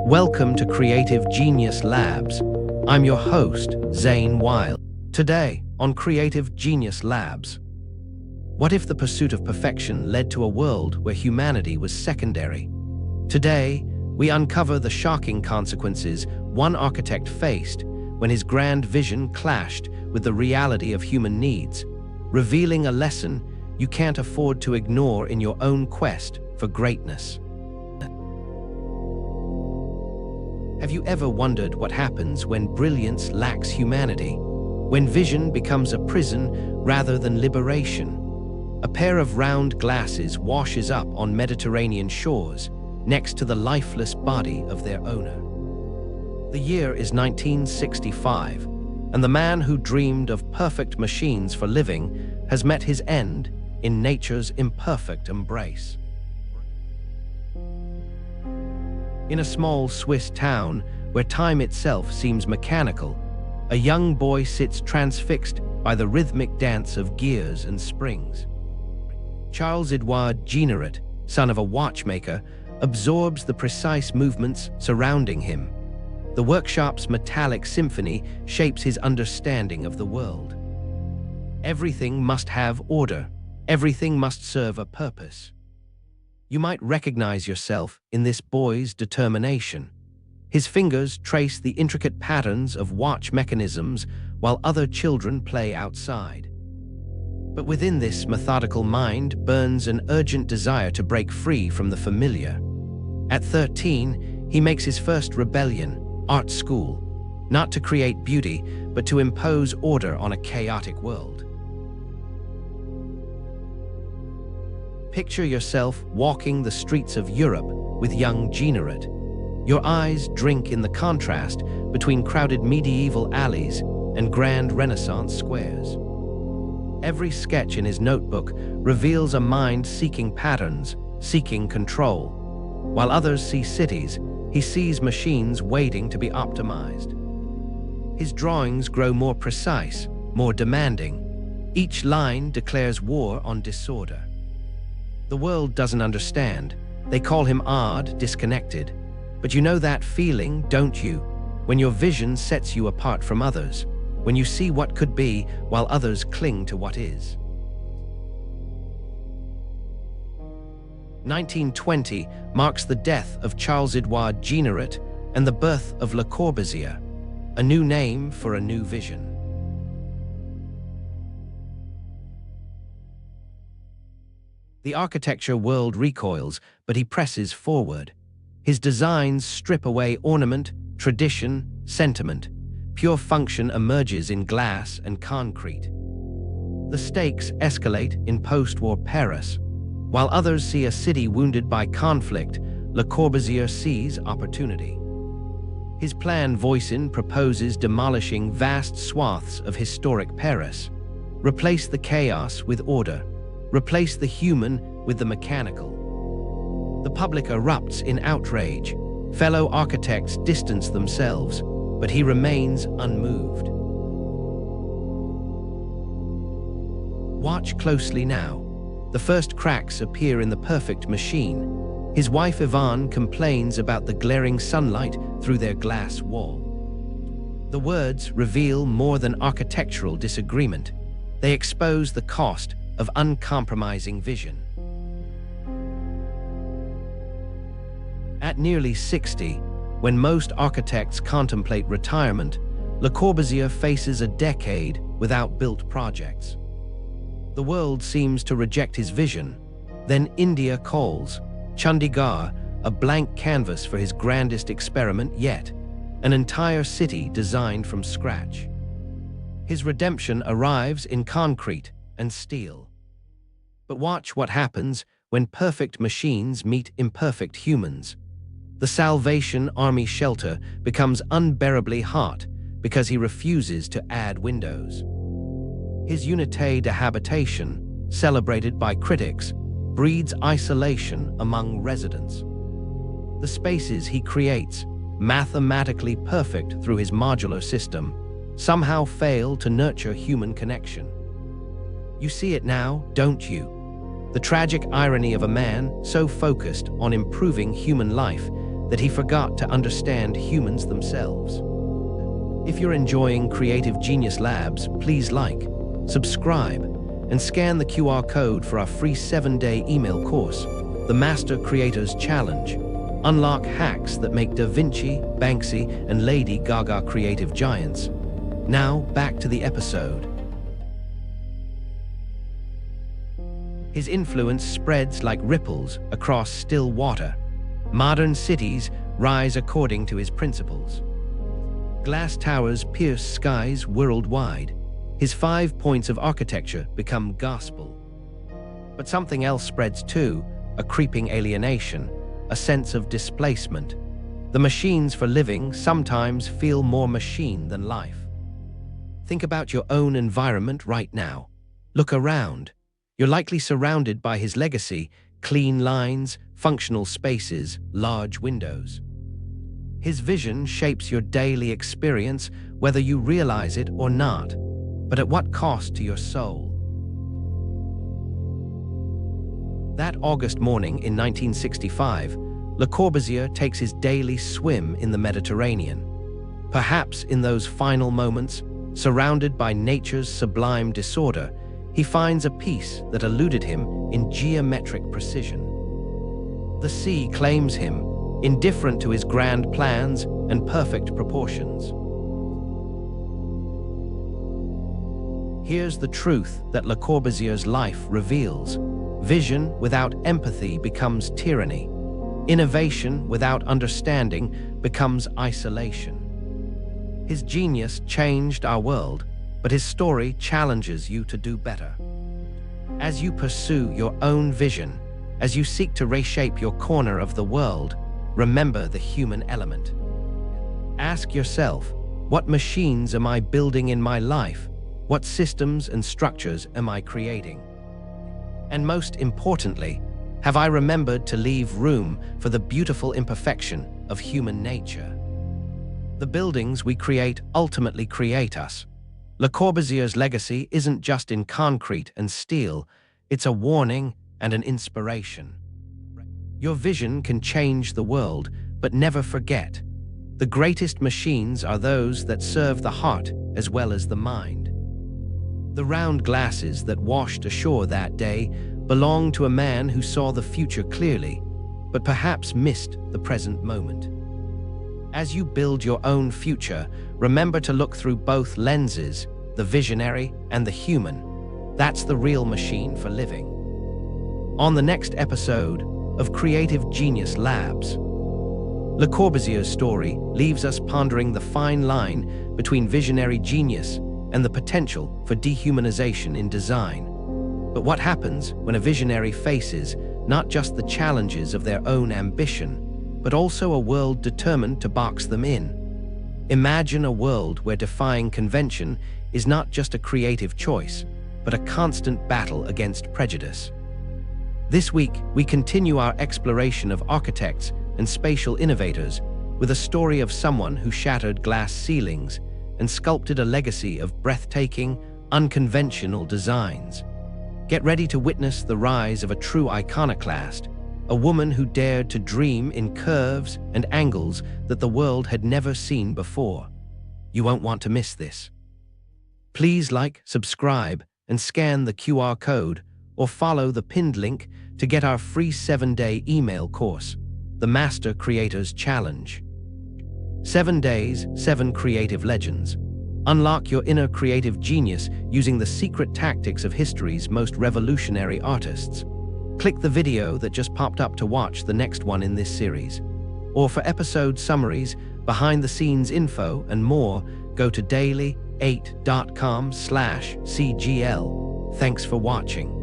Welcome to Creative Genius Labs. I'm your host, Zane Wild. Today, on Creative Genius Labs, what if the pursuit of perfection led to a world where humanity was secondary? Today, we uncover the shocking consequences one architect faced when his grand vision clashed with the reality of human needs, revealing a lesson you can't afford to ignore in your own quest for greatness. Have you ever wondered what happens when brilliance lacks humanity? When vision becomes a prison rather than liberation? A pair of round glasses washes up on Mediterranean shores next to the lifeless body of their owner. The year is 1965, and the man who dreamed of perfect machines for living has met his end in nature's imperfect embrace. In a small Swiss town where time itself seems mechanical, a young boy sits transfixed by the rhythmic dance of gears and springs. Charles-Édouard Jeanneret, son of a watchmaker, absorbs the precise movements surrounding him. The workshop's metallic symphony shapes his understanding of the world. Everything must have order. Everything must serve a purpose. You might recognize yourself in this boy's determination. His fingers trace the intricate patterns of watch mechanisms while other children play outside. But within this methodical mind burns an urgent desire to break free from the familiar. At 13, he makes his first rebellion, art school, not to create beauty, but to impose order on a chaotic world. Picture yourself walking the streets of Europe with young Jeanneret. Your eyes drink in the contrast between crowded medieval alleys and grand Renaissance squares. Every sketch in his notebook reveals a mind seeking patterns, seeking control. While others see cities, he sees machines waiting to be optimized. His drawings grow more precise, more demanding. Each line declares war on disorder. The world doesn't understand. They call him odd, disconnected. But you know that feeling, don't you? When your vision sets you apart from others, when you see what could be while others cling to what is. 1920 marks the death of Charles-Édouard Jeanneret and the birth of Le Corbusier, a new name for a new vision. The architecture world recoils, but he presses forward. His designs strip away ornament, tradition, sentiment. Pure function emerges in glass and concrete. The stakes escalate in post-war Paris. While others see a city wounded by conflict, Le Corbusier sees opportunity. His plan Voisin proposes demolishing vast swaths of historic Paris. Replace the chaos with order. Replace the human with the mechanical. The public erupts in outrage. Fellow architects distance themselves, but he remains unmoved. Watch closely now. The first cracks appear in the perfect machine. His wife Yvonne complains about the glaring sunlight through their glass wall. The words reveal more than architectural disagreement. They expose the cost of uncompromising vision. At nearly 60, when most architects contemplate retirement, Le Corbusier faces a decade without built projects. The world seems to reject his vision. Then India calls, Chandigarh, a blank canvas for his grandest experiment yet, an entire city designed from scratch. His redemption arrives in concrete and steel. But watch what happens when perfect machines meet imperfect humans. The Salvation Army shelter becomes unbearably hot because he refuses to add windows. His unité de habitation, celebrated by critics, breeds isolation among residents. The spaces he creates, mathematically perfect through his modular system, somehow fail to nurture human connection. You see it now, don't you? The tragic irony of a man so focused on improving human life that he forgot to understand humans themselves. If you're enjoying Creative Genius Labs, please like, subscribe, and scan the QR code for our free 7-day email course, The Master Creators Challenge. Unlock hacks that make Vinci, Banksy, and Lady Gaga creative giants. Now, back to the episode. His influence spreads like ripples across still water. Modern cities rise according to his principles. Glass towers pierce skies worldwide. His 5 points of architecture become gospel. But something else spreads too, a creeping alienation, a sense of displacement. The machines for living sometimes feel more machine than life. Think about your own environment right now. Look around. You're likely surrounded by his legacy: clean lines, functional spaces, large windows. His vision shapes your daily experience, whether you realize it or not. But at what cost to your soul? That August morning in 1965, Le Corbusier takes his daily swim in the Mediterranean. Perhaps in those final moments, surrounded by nature's sublime disorder, he finds a peace that eluded him in geometric precision. The sea claims him, indifferent to his grand plans and perfect proportions. Here's the truth that Le Corbusier's life reveals. Vision without empathy becomes tyranny. Innovation without understanding becomes isolation. His genius changed our world, but his story challenges you to do better. As you pursue your own vision, as you seek to reshape your corner of the world, remember the human element. Ask yourself, what machines am I building in my life? What systems and structures am I creating? And most importantly, have I remembered to leave room for the beautiful imperfection of human nature? The buildings we create ultimately create us. Le Corbusier's legacy isn't just in concrete and steel, it's a warning and an inspiration. Your vision can change the world, but never forget, the greatest machines are those that serve the heart as well as the mind. The round glasses that washed ashore that day belonged to a man who saw the future clearly, but perhaps missed the present moment. As you build your own future, remember to look through both lenses, the visionary and the human. That's the real machine for living. On the next episode of Creative Genius Labs, Le Corbusier's story leaves us pondering the fine line between visionary genius and the potential for dehumanization in design. But what happens when a visionary faces not just the challenges of their own ambition, but also a world determined to box them in? Imagine a world where defying convention is not just a creative choice, but a constant battle against prejudice. This week, we continue our exploration of architects and spatial innovators with a story of someone who shattered glass ceilings and sculpted a legacy of breathtaking, unconventional designs. Get ready to witness the rise of a true iconoclast, a woman who dared to dream in curves and angles that the world had never seen before. You won't want to miss this. Please like, subscribe, and scan the QR code or follow the pinned link to get our free 7-day email course, The Master Creators Challenge. 7 days, 7 creative legends. Unlock your inner creative genius using the secret tactics of history's most revolutionary artists. Click the video that just popped up to watch the next one in this series. Or for episode summaries, behind-the-scenes info, and more, go to daily8.com/CGL. Thanks for watching.